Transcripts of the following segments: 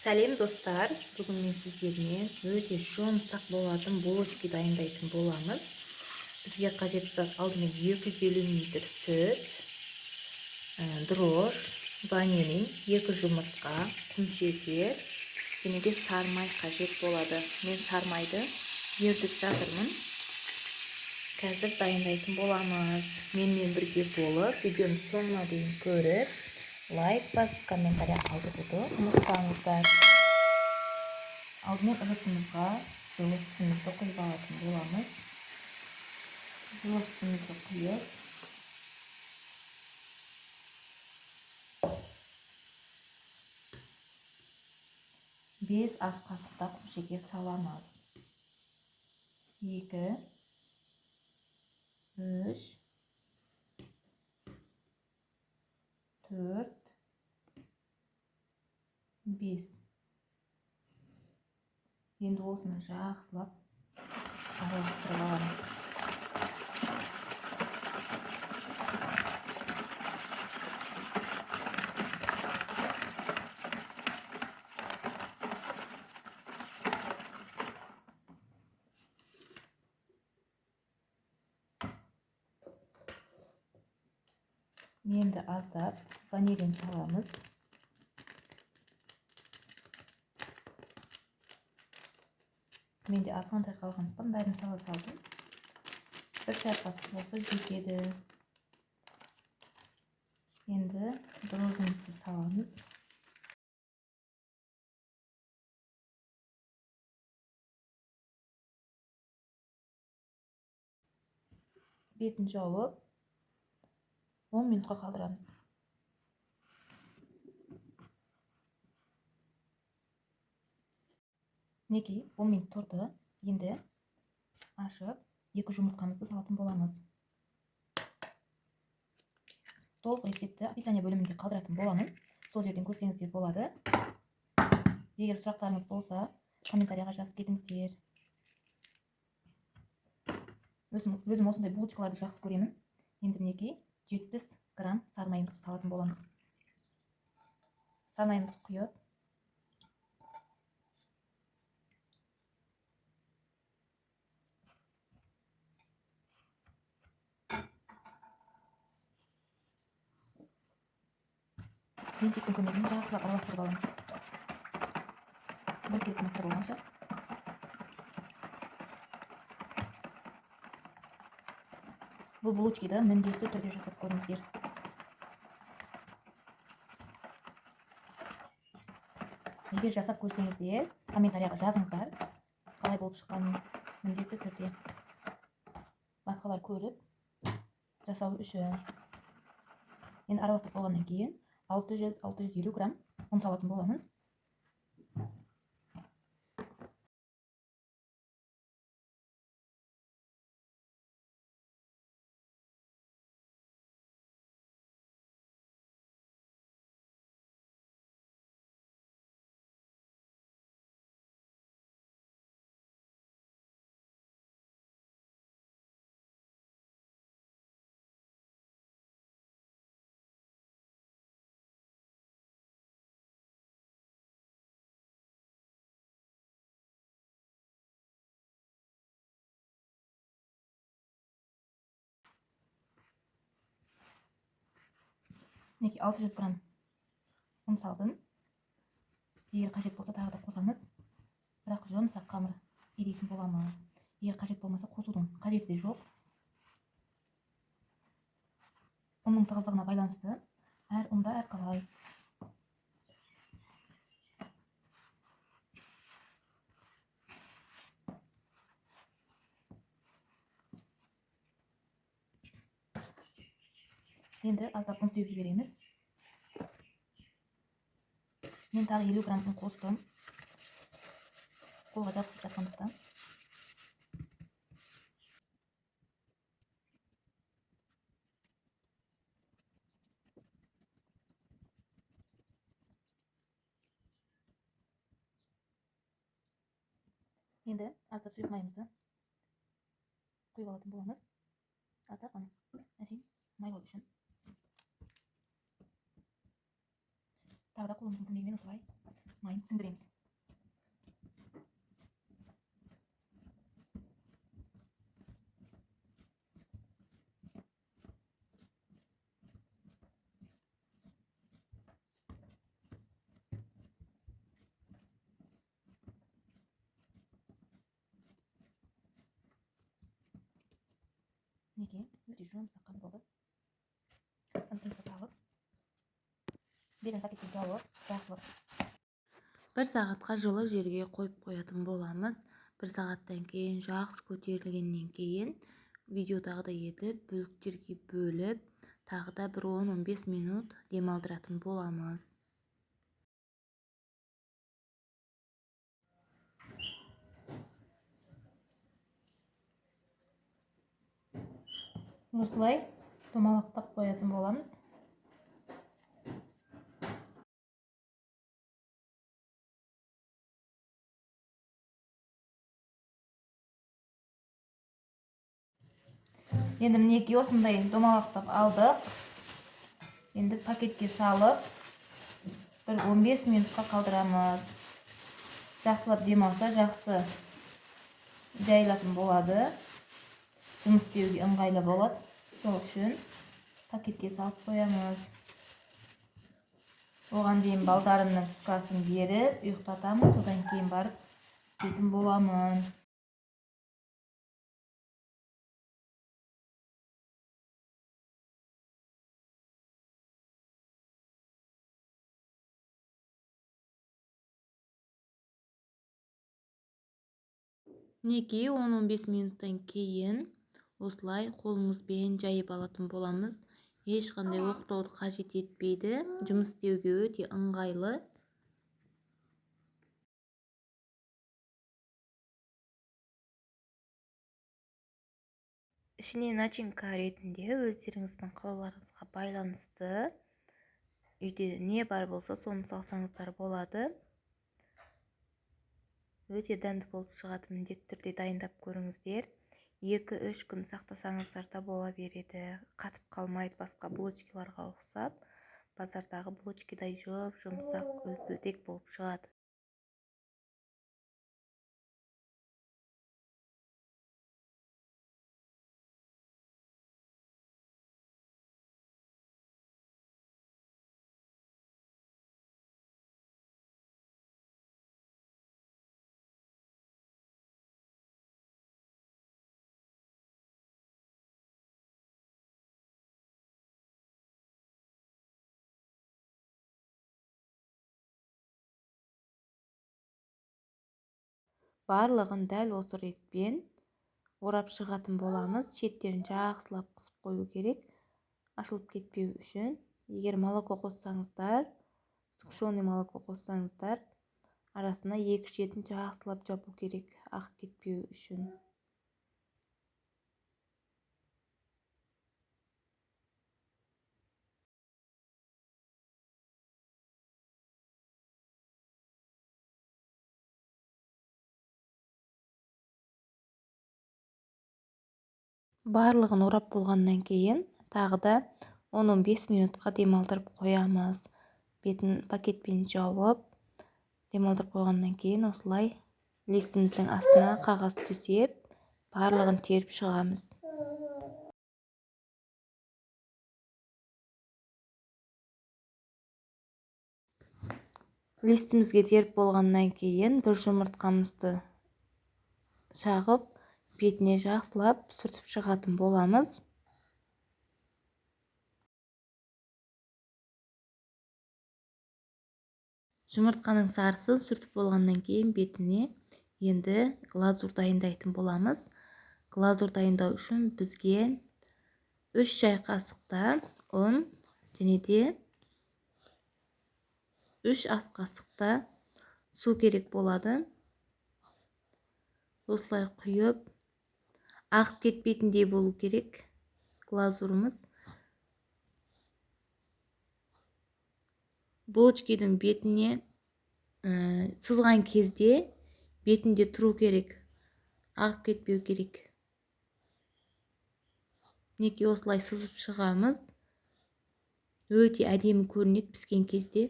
Сәлем достар, бүгін мен сіздермен өте жұмсақ болатын булочки дайындайтын боламыз. Бізге қажетті зат алдымен 250 мл сүт, дрож, ванилин, 2 жұмыртқа, құмшекер және де сармай қажет болады. Мен сармайды ерітіп жатырмын. Қазір дайындайтын боламыз. Менімен бірге болып, видеоны соңына дейін көріп, лайк басып, комментария қалдыруды ұмытпаңыздар. Алдымен ыдысымызға жылы сүтімізді құйып алатын боламыз. Жылы сүтімізді құйып, бес ас қасықта құмшекер саламыз. 2, 3, 4, 5. Енді осыны жақсылап араластырып аламыз. Енді аздап ванилин саламыз. Менде азғантай қалғандықтан бәрін сала салдым. 1 шай қасық болса жетеді. Енді дрожжымызды саламыз. Бетін жауып 10 минутқа қалдырамыз. Мінекей 10 минут тұрды. Енді ашып 2 жұмыртқамызды салатын боламыз. Толық рецепті описание бөлімінде қалдыратын боламын. Сол жерден көрсеңіздер болады. Егер сұрақтарыңыз болса, комментарияға жазып кетіңіздер. Өзім осындай булочкаларды жақсы көремін. Енді мінекей 70 грамм сармайымызды салатын боламыз. Сармайымызды құйып, винтиктің көмегімен жақсылап араластырып аламыз. Біркелкі мастар болғанша. Бұл булочкиді міндетті түрде жасап көріңіздер. Егер жасап көрсеңіздер, комментарияға жазыңыздар. Қалай болып шыққанын міндетті түрде басқалар көріп жасау үшін. Енді араластырып болғаннан кейін 600-650 грамм ұн салатын боламыз. Мінекей 600 грамм ұн салдым. Егер қажет болса тағы да қосамыз. Бірақ жұмсақ қамыр илейтін боламыз. Егер қажет болмаса қосудың қажеті де жоқ. Ұнның тығыздығына байланысты әр ұнда әрқалай. Енді аздап ұн сүйіп жібереміз. Мен тағы 50 грамм ұн қостым. Қолға жабысып жатқандықтан. Енді аздап сұйық майымызды құйып алатын боламыз. Аздап қана әшейін майлау үшін. Тағы да қолымыздың көмегімен осылай майын сіңдіреміз. Неге өте жұмсақ болды. Ыдысымызға салып, бетін пакетке жауып, жақсылап 1 сағатқа жылы жерге қойып қоятын боламыз. 1 сағаттан кейін жақсы көтерілгеннен кейін видеодағыдай етіп бөліктерге бөліп, тағы да бір 10-15 минут демалдыратын боламыз. Осылай домалақтап қоятын боламыз. Енді мінекей осындай домалақтап алдық. Енді пакетке салып, бір 15 минутқа қалдырамыз. Жақсылап демалса, жақсы жайылатын болады. Жұмыс істеуге ыңғайлы болады. Сол үшін пакетке салып қоямыз. Оған дейін балдарымның түскасын беріп, ұйықтатамын, содан кейін барып істейтін боламын. Мінекей 10-15 минуттан кейін осылай қолымызбен жайып алатын боламыз. Ешқандай оқтауды қажет етпейді. Жұмыс істеуге өте ыңғайлы. Ішіне начинка ретінде өздеріңіздің қалауларыңызға байланысты үйде не бар болса соны салсаңыздар болады. Өте дәмді болып шығады, міндетті түрде дайындап көріңіздер. 2-3 күн сақтасаңыздар да бола береді. Қатып қалмайды, басқа булочкаларға ұқсап. Базардағы булочкадай жұмсақ үлпілдек болып шығады. Барлығын дәл осы ретпен орап шығатын боламыз. Шеттерін жақсылап қысып қою керек, ашылып кетпеу үшін. Егер молоко қоссаңыздар, сгущенный молоко қоссаңыздар, арасына 2 шетін жақсылап жабу керек, ағып кетпеу үшін. Барлығын орап болғаннан кейін тағы да 10-15 минутқа демалдырып қоямыз. Бетін пакетпен жауып, демалдырып қойғаннан кейін осылай листіміздің астына қағаз төсеп, барлығын теріп шығамыз. Листімізге теріп болғаннан кейін бір жұмыртқамызды шағып, бетіне жақсылап сүртіп шығатын боламыз. Жұмыртқаның сарысын сүртіп болғаннан кейін бетіне енді глазур дайындайтын боламыз. Глазур дайындау үшін бізге 3 шай қасықта ұн және де 3 ас қасықта су керек болады. Осылай құйып, ағып кетпейтіндей болу керек глазурымыз. Булочканың бетіне сызған кезде бетінде тұру керек, ағып кетпеу керек. Неке осылай сызып шығамыз. Өте әдемі көрінеді піскен кезде.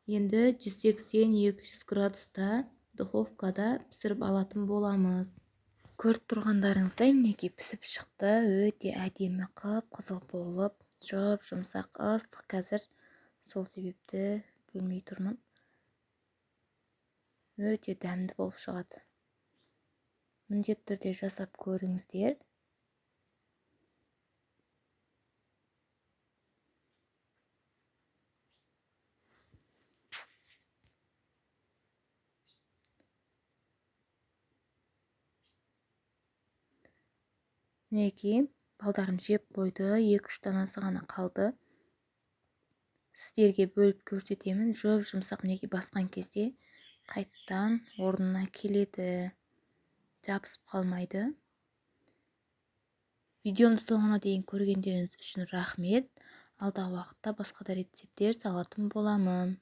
Енді 180-200 градуста духовкада пісіріп алатын боламыз. Көріп тұрғандарыңыздай мінекей пісіп шықты. Өте әдемі қып-қызыл болып, жұмсақ ыстық. Қазір сол себепті бөлмей тұрмын. Өте дәмді болып шығады. Міндетті түрде жасап көріңіздер. Мінекей балдарым жеп қойды. 2-3 данасы ғана қалды. Сіздерге бөліп көрсетемін. Жұмсақ мінекей басқан кезде қайттан орнына келеді. Жабысып қалмайды. Видеомды соңына дейін көргендеріңіз үшін рахмет. Алдағы уақытта басқа да рецепттер салатын боламын.